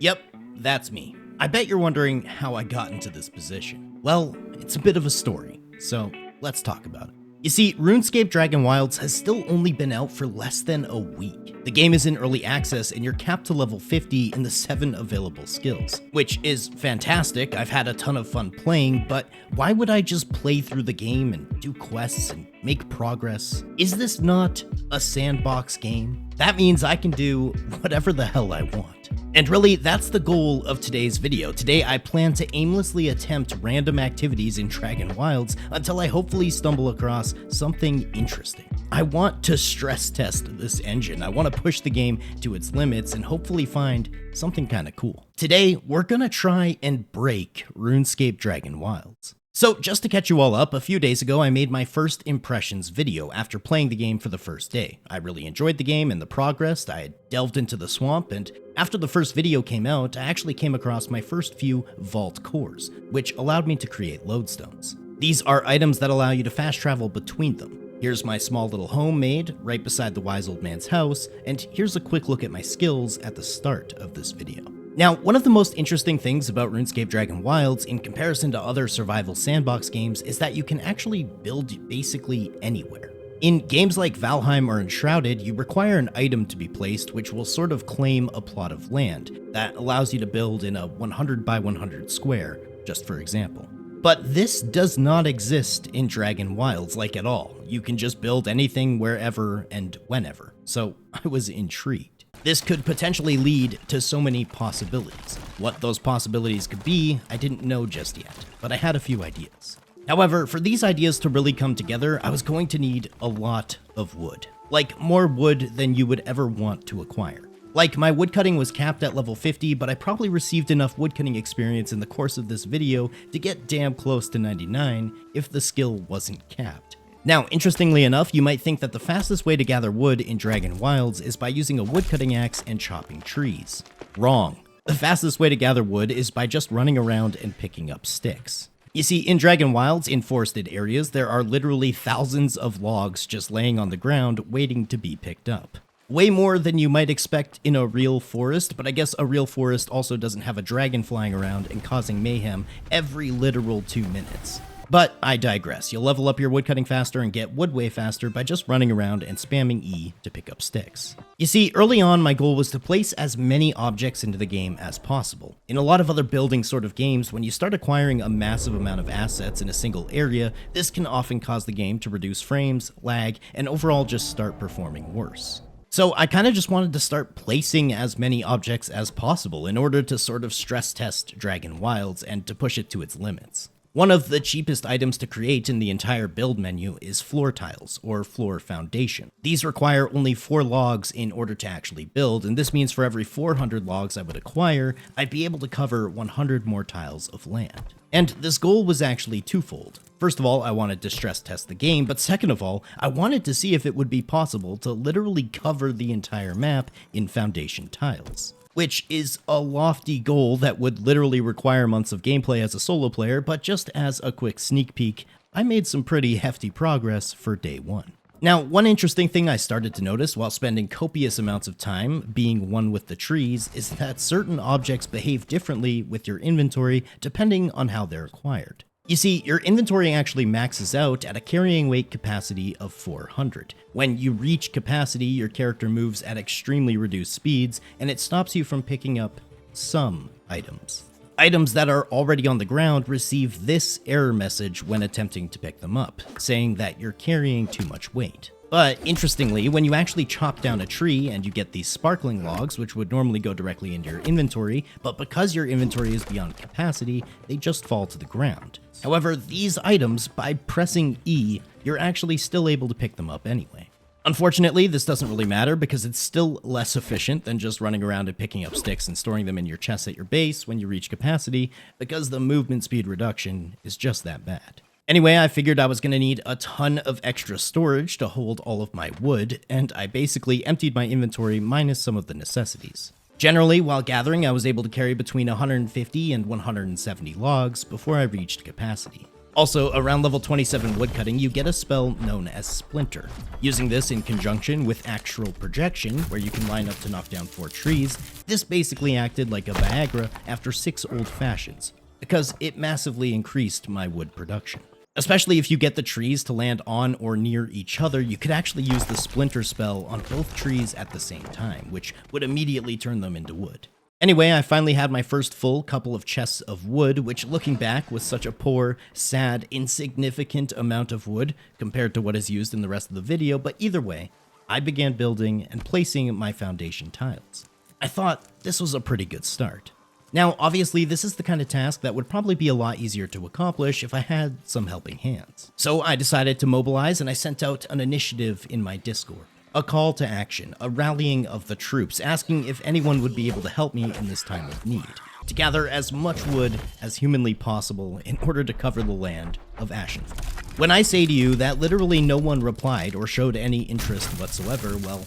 Yep, that's me. I bet you're wondering how I got into this position. Well, it's a bit of a story, so let's talk about it. You see, Runescape Dragonwilds has still only been out for less than a week. The game is in early access and you're capped to level 50 in the 7 available skills, which is fantastic. I've had a ton of fun playing, but why would I just play through the game and do quests and make progress? Is this not a sandbox game? That means I can do whatever the hell I want. And really, that's the goal of today's video. Today, I plan to aimlessly attempt random activities in Dragonwilds until I hopefully stumble across something interesting. I want to stress test this engine. I want to push the game to its limits and hopefully find something kind of cool. Today, we're gonna try and break Runescape Dragonwilds. So just to catch you all up, a few days ago I made my first impressions video after playing the game for the first day. I really enjoyed the game and the progress. I had delved into the swamp, and after the first video came out, I actually came across my first few vault cores, which allowed me to create lodestones. These are items that allow you to fast travel between them. Here's my small little home made right beside the wise old man's house, and here's a quick look at my skills at the start of this video. Now, one of the most interesting things about RuneScape Dragonwilds in comparison to other survival sandbox games is that you can actually build basically anywhere. In games like Valheim or Enshrouded, you require an item to be placed which will sort of claim a plot of land that allows you to build in a 100 by 100 square, just for example. But this does not exist in Dragonwilds like at all. You can just build anything wherever and whenever, so I was intrigued. This could potentially lead to so many possibilities. What those possibilities could be, I didn't know just yet, but I had a few ideas. However, for these ideas to really come together, I was going to need a lot of wood. Like, more wood than you would ever want to acquire. Like, my woodcutting was capped at level 50, but I probably received enough woodcutting experience in the course of this video to get damn close to 99 if the skill wasn't capped. Now, interestingly enough, you might think that the fastest way to gather wood in Dragonwilds is by using a woodcutting axe and chopping trees. Wrong. The fastest way to gather wood is by just running around and picking up sticks. You see, in Dragonwilds, in forested areas, there are literally thousands of logs just laying on the ground waiting to be picked up. Way more than you might expect in a real forest, but I guess a real forest also doesn't have a dragon flying around and causing mayhem every literal 2 minutes. But I digress. You'll level up your woodcutting faster and get wood way faster by just running around and spamming E to pick up sticks. You see, early on my goal was to place as many objects into the game as possible. In a lot of other building sort of games, when you start acquiring a massive amount of assets in a single area, this can often cause the game to reduce frames, lag, and overall just start performing worse. So I kind of just wanted to start placing as many objects as possible in order to sort of stress test Dragonwilds and to push it to its limits. One of the cheapest items to create in the entire build menu is floor tiles, or floor foundation. These require only 4 logs in order to actually build, and this means for every 400 logs I would acquire, I'd be able to cover 100 more tiles of land. And this goal was actually twofold. First of all, I wanted to stress test the game, but second of all, I wanted to see if it would be possible to literally cover the entire map in foundation tiles. Which is a lofty goal that would literally require months of gameplay as a solo player, but just as a quick sneak peek, I made some pretty hefty progress for day 1. Now, one interesting thing I started to notice while spending copious amounts of time being one with the trees is that certain objects behave differently with your inventory depending on how they're acquired. You see, your inventory actually maxes out at a carrying weight capacity of 400. When you reach capacity, your character moves at extremely reduced speeds, and it stops you from picking up some items. Items that are already on the ground receive this error message when attempting to pick them up, saying that you're carrying too much weight. But interestingly, when you actually chop down a tree and you get these sparkling logs, which would normally go directly into your inventory, but because your inventory is beyond capacity, they just fall to the ground. However, these items, by pressing E, you're actually still able to pick them up anyway. Unfortunately, this doesn't really matter because it's still less efficient than just running around and picking up sticks and storing them in your chest at your base when you reach capacity, because the movement speed reduction is just that bad. Anyway, I figured I was going to need a ton of extra storage to hold all of my wood, and I basically emptied my inventory minus some of the necessities. Generally, while gathering, I was able to carry between 150 and 170 logs before I reached capacity. Also, around level 27 woodcutting, you get a spell known as Splinter. Using this in conjunction with Actual Projection, where you can line up to knock down 4 trees, this basically acted like a Viagra after 6 old fashions, because it massively increased my wood production. Especially if you get the trees to land on or near each other, you could actually use the Splinter spell on both trees at the same time, which would immediately turn them into wood. Anyway, I finally had my first full couple of chests of wood, which looking back was such a poor, sad, insignificant amount of wood compared to what is used in the rest of the video, but either way, I began building and placing my foundation tiles. I thought this was a pretty good start. Now, obviously, this is the kind of task that would probably be a lot easier to accomplish if I had some helping hands. So I decided to mobilize and I sent out an initiative in my Discord. A call to action, a rallying of the troops, asking if anyone would be able to help me in this time of need, to gather as much wood as humanly possible in order to cover the land of Ashenfall. When I say to you that literally no one replied or showed any interest whatsoever, well,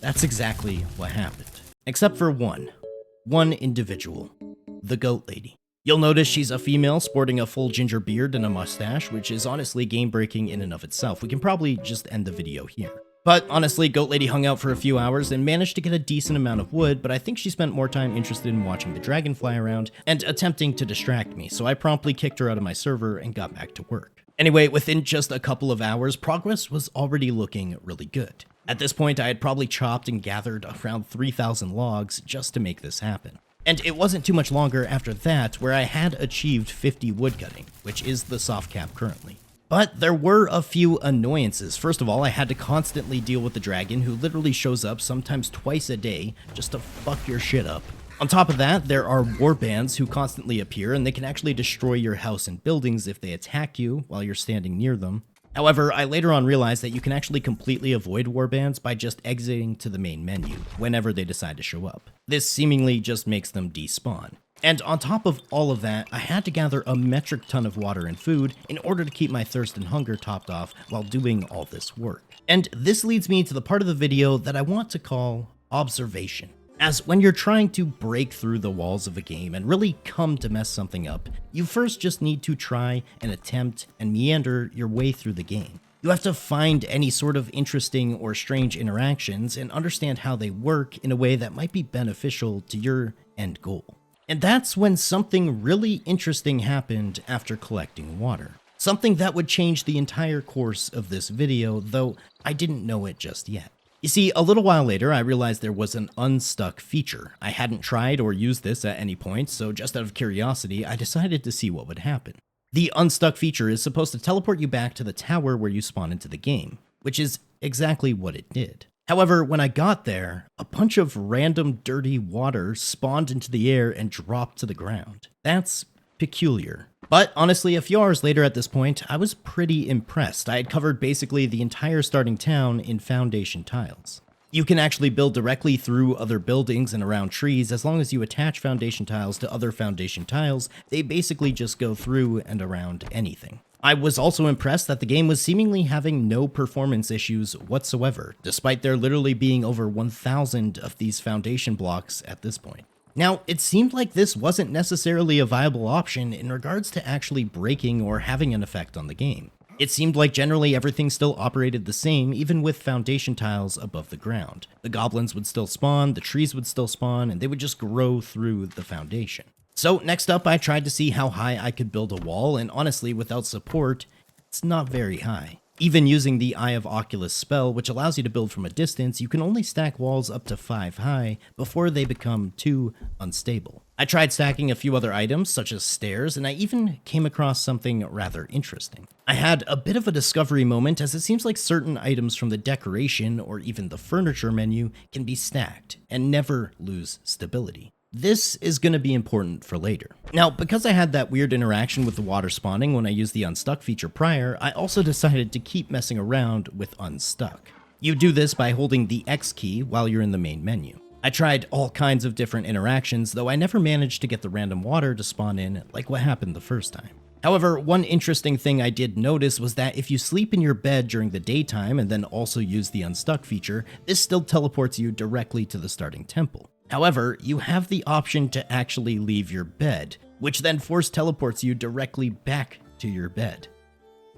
that's exactly what happened. Except for one individual, the Goat Lady. You'll notice she's a female sporting a full ginger beard and a mustache, which is honestly game-breaking in and of itself. We can probably just end the video here. But honestly, Goat Lady hung out for a few hours and managed to get a decent amount of wood, but I think she spent more time interested in watching the dragon fly around and attempting to distract me, so I promptly kicked her out of my server and got back to work. Anyway, within just a couple of hours, progress was already looking really good. At this point, I had probably chopped and gathered around 3,000 logs just to make this happen. And it wasn't too much longer after that where I had achieved 50 woodcutting, which is the soft cap currently. But there were a few annoyances. First of all, I had to constantly deal with the dragon who literally shows up sometimes twice a day just to fuck your shit up. On top of that, there are warbands who constantly appear and they can actually destroy your house and buildings if they attack you while you're standing near them. However, I later on realized that you can actually completely avoid warbands by just exiting to the main menu whenever they decide to show up. This seemingly just makes them despawn. And on top of all of that, I had to gather a metric ton of water and food in order to keep my thirst and hunger topped off while doing all this work. And this leads me to the part of the video that I want to call observation. As when you're trying to break through the walls of a game and really come to mess something up, you first just need to try and attempt and meander your way through the game. You have to find any sort of interesting or strange interactions and understand how they work in a way that might be beneficial to your end goal. And that's when something really interesting happened after collecting water. Something that would change the entire course of this video, though I didn't know it just yet. You see, a little while later, I realized there was an unstuck feature. I hadn't tried or used this at any point, so just out of curiosity, I decided to see what would happen. The unstuck feature is supposed to teleport you back to the tower where you spawn into the game, which is exactly what it did. However, when I got there, a bunch of random dirty water spawned into the air and dropped to the ground. That's peculiar. But honestly, a few hours later at this point, I was pretty impressed. I had covered basically the entire starting town in foundation tiles. You can actually build directly through other buildings and around trees as long as you attach foundation tiles to other foundation tiles. They basically just go through and around anything. I was also impressed that the game was seemingly having no performance issues whatsoever, despite there literally being over 1,000 of these foundation blocks at this point. Now, it seemed like this wasn't necessarily a viable option in regards to actually breaking or having an effect on the game. It seemed like generally everything still operated the same, even with foundation tiles above the ground. The goblins would still spawn, the trees would still spawn, and they would just grow through the foundation. So next up, I tried to see how high I could build a wall, and honestly, without support, it's not very high. Even using the Eye of Oculus spell, which allows you to build from a distance, you can only stack walls up to 5 high before they become too unstable. I tried stacking a few other items, such as stairs, and I even came across something rather interesting. I had a bit of a discovery moment, as it seems like certain items from the decoration or even the furniture menu can be stacked and never lose stability. This is going to be important for later. Now, because I had that weird interaction with the water spawning when I used the Unstuck feature prior, I also decided to keep messing around with Unstuck. You do this by holding the X key while you're in the main menu. I tried all kinds of different interactions, though I never managed to get the random water to spawn in like what happened the first time. However, one interesting thing I did notice was that if you sleep in your bed during the daytime and then also use the Unstuck feature, this still teleports you directly to the starting temple. However, you have the option to actually leave your bed, which then force teleports you directly back to your bed.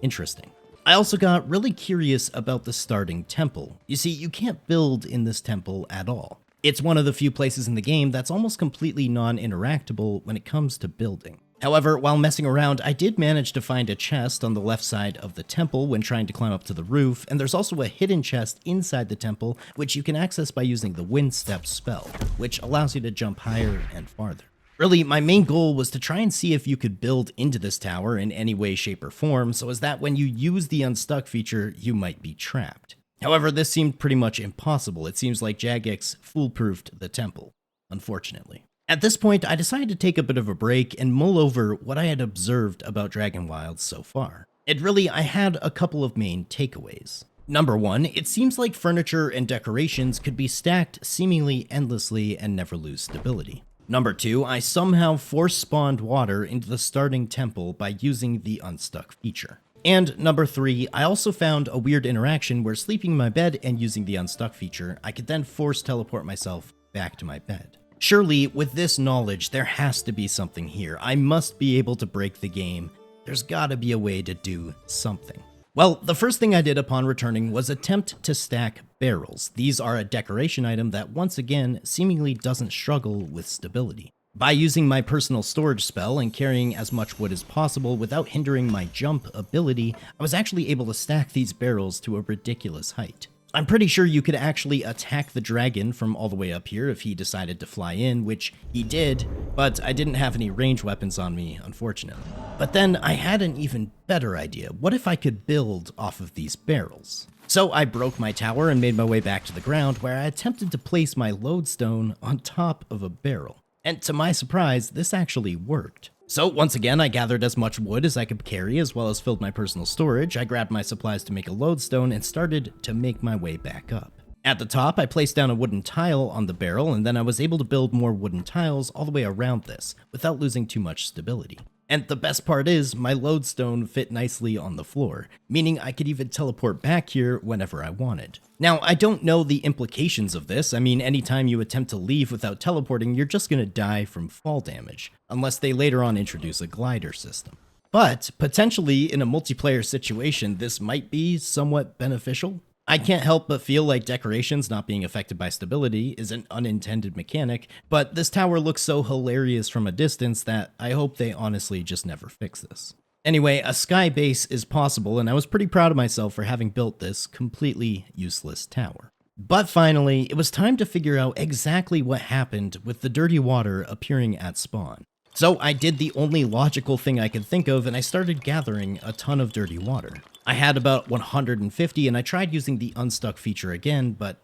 Interesting. I also got really curious about the starting temple. You see, you can't build in this temple at all. It's one of the few places in the game that's almost completely non-interactable when it comes to building. However, while messing around, I did manage to find a chest on the left side of the temple when trying to climb up to the roof, and there's also a hidden chest inside the temple which you can access by using the Wind Step spell, which allows you to jump higher and farther. Really, my main goal was to try and see if you could build into this tower in any way, shape, or form, so as that when you use the Unstuck feature, you might be trapped. However, this seemed pretty much impossible. It seems like Jagex foolproofed the temple, unfortunately. At this point, I decided to take a bit of a break and mull over what I had observed about Dragonwilds so far. I had a couple of main takeaways. Number one, it seems like furniture and decorations could be stacked seemingly endlessly and never lose stability. Number two, I somehow force-spawned water into the starting temple by using the Unstuck feature. And number three, I also found a weird interaction where sleeping in my bed and using the Unstuck feature, I could then force teleport myself back to my bed. Surely, with this knowledge, there has to be something here. I must be able to break the game. There's gotta be a way to do something. Well, the first thing I did upon returning was attempt to stack barrels. These are a decoration item that once again seemingly doesn't struggle with stability. By using my personal storage spell and carrying as much wood as possible without hindering my jump ability, I was actually able to stack these barrels to a ridiculous height. I'm pretty sure you could actually attack the dragon from all the way up here if he decided to fly in, which he did, but I didn't have any ranged weapons on me, unfortunately. But then I had an even better idea. What if I could build off of these barrels? So I broke my tower and made my way back to the ground, where I attempted to place my lodestone on top of a barrel. And to my surprise, this actually worked. So once again, I gathered as much wood as I could carry, as well as filled my personal storage. I grabbed my supplies to make a lodestone and started to make my way back up. At the top, I placed down a wooden tile on the barrel, and then I was able to build more wooden tiles all the way around this, without losing too much stability. And the best part is, my lodestone fit nicely on the floor, meaning I could even teleport back here whenever I wanted. Now, I don't know the implications of this. I mean, anytime you attempt to leave without teleporting, you're just gonna die from fall damage, unless they later on introduce a glider system. But, potentially, in a multiplayer situation, this might be somewhat beneficial. I can't help but feel like decorations not being affected by stability is an unintended mechanic, but this tower looks so hilarious from a distance that I hope they honestly just never fix this. Anyway, a skybase is possible, and I was pretty proud of myself for having built this completely useless tower. But finally, it was time to figure out exactly what happened with the dirty water appearing at spawn. So I did the only logical thing I could think of, and I started gathering a ton of dirty water. I had about 150, and I tried using the Unstuck feature again, but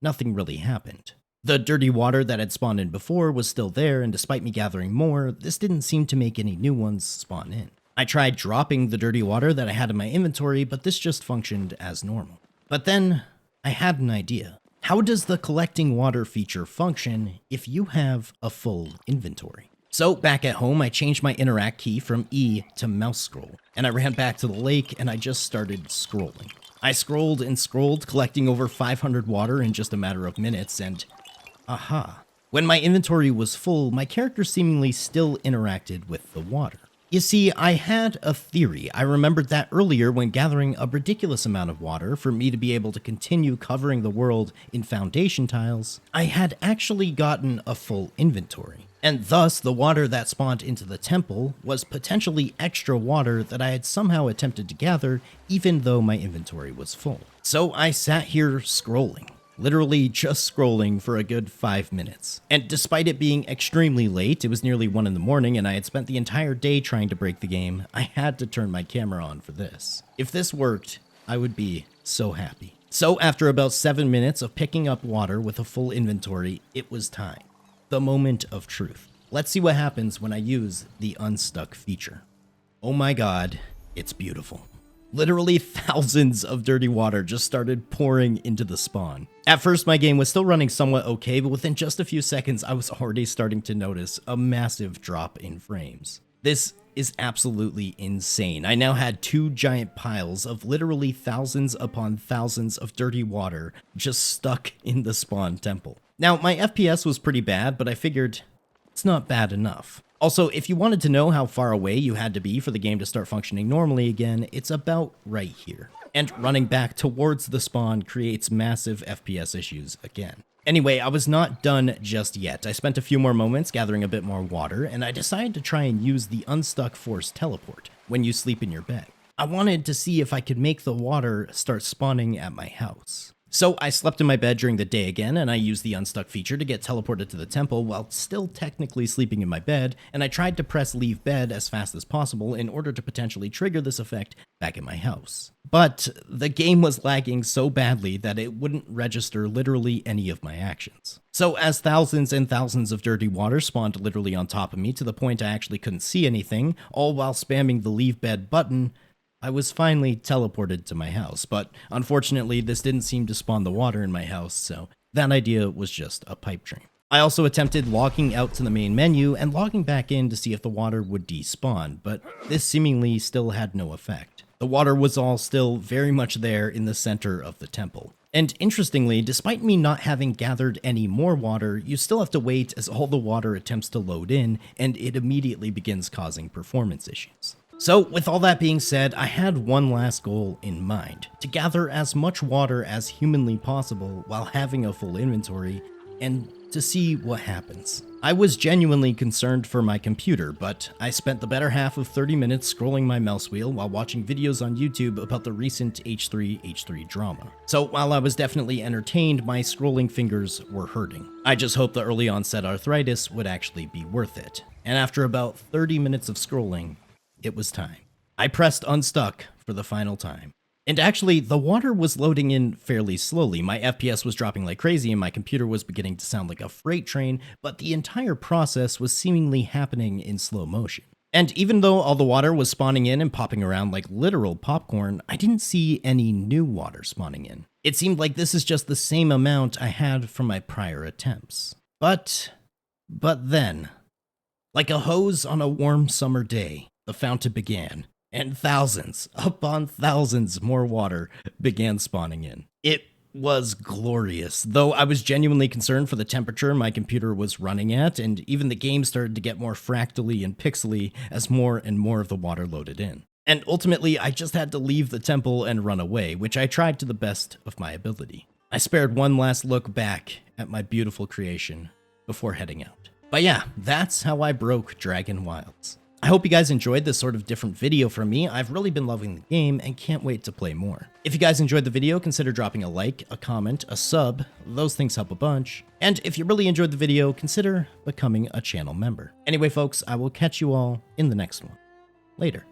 nothing really happened. The dirty water that had spawned in before was still there, and despite me gathering more, this didn't seem to make any new ones spawn in. I tried dropping the dirty water that I had in my inventory, but this just functioned as normal. But then, I had an idea. How does the collecting water feature function if you have a full inventory? So back at home, I changed my interact key from E to mouse scroll, and I ran back to the lake and I just started scrolling. I scrolled and scrolled, collecting over 500 water in just a matter of minutes, and aha. When my inventory was full, my character seemingly still interacted with the water. You see, I had a theory. I remembered that earlier when gathering a ridiculous amount of water for me to be able to continue covering the world in foundation tiles, I had actually gotten a full inventory. And thus, the water that spawned into the temple was potentially extra water that I had somehow attempted to gather even though my inventory was full. So I sat here scrolling. Literally just scrolling for a good 5 minutes. And despite it being extremely late, it was nearly 1 in the morning and I had spent the entire day trying to break the game, I had to turn my camera on for this. If this worked, I would be so happy. So after about 7 minutes of picking up water with a full inventory, it was time. The moment of truth. Let's see what happens when I use the Unstuck feature. Oh my god, it's beautiful. Literally thousands of dirty water just started pouring into the spawn. At first, my game was still running somewhat okay, but within just a few seconds, I was already starting to notice a massive drop in frames. This is absolutely insane. I now had 2 giant piles of literally thousands upon thousands of dirty water just stuck in the spawn temple. Now, my FPS was pretty bad, but I figured it's not bad enough. Also, if you wanted to know how far away you had to be for the game to start functioning normally again, it's about right here. And running back towards the spawn creates massive FPS issues again. Anyway, I was not done just yet. I spent a few more moments gathering a bit more water, and I decided to try and use the Unstuck Force teleport when you sleep in your bed. I wanted to see if I could make the water start spawning at my house. So I slept in my bed during the day again, and I used the Unstuck feature to get teleported to the temple while still technically sleeping in my bed, and I tried to press leave bed as fast as possible in order to potentially trigger this effect back in my house. But the game was lagging so badly that it wouldn't register literally any of my actions. So as thousands and thousands of dirty water spawned literally on top of me to the point I actually couldn't see anything, all while spamming the leave bed button, I was finally teleported to my house, but unfortunately this didn't seem to spawn the water in my house, so that idea was just a pipe dream. I also attempted logging out to the main menu and logging back in to see if the water would despawn, but this seemingly still had no effect. The water was all still very much there in the center of the temple. And interestingly, despite me not having gathered any more water, you still have to wait as all the water attempts to load in, and it immediately begins causing performance issues. So, with all that being said, I had one last goal in mind, to gather as much water as humanly possible while having a full inventory, and to see what happens. I was genuinely concerned for my computer, but I spent the better half of 30 minutes scrolling my mouse wheel while watching videos on YouTube about the recent H3 drama. So while I was definitely entertained, my scrolling fingers were hurting. I just hoped the early onset arthritis would actually be worth it. And after about 30 minutes of scrolling, it was time. I pressed unstuck for the final time. And actually, the water was loading in fairly slowly. My FPS was dropping like crazy and my computer was beginning to sound like a freight train, but the entire process was seemingly happening in slow motion. And even though all the water was spawning in and popping around like literal popcorn, I didn't see any new water spawning in. It seemed like this is just the same amount I had from my prior attempts. But then, like a hose on a warm summer day, the fountain began, and thousands upon thousands more water began spawning in. It was glorious, though I was genuinely concerned for the temperature my computer was running at, and even the game started to get more fractally and pixely as more and more of the water loaded in. And ultimately, I just had to leave the temple and run away, which I tried to the best of my ability. I spared one last look back at my beautiful creation before heading out. But yeah, that's how I broke Dragonwilds. I hope you guys enjoyed this sort of different video from me. I've really been loving the game and can't wait to play more. If you guys enjoyed the video, consider dropping a like, a comment, a sub. Those things help a bunch. And if you really enjoyed the video, consider becoming a channel member. Anyway, folks, I will catch you all in the next one. Later.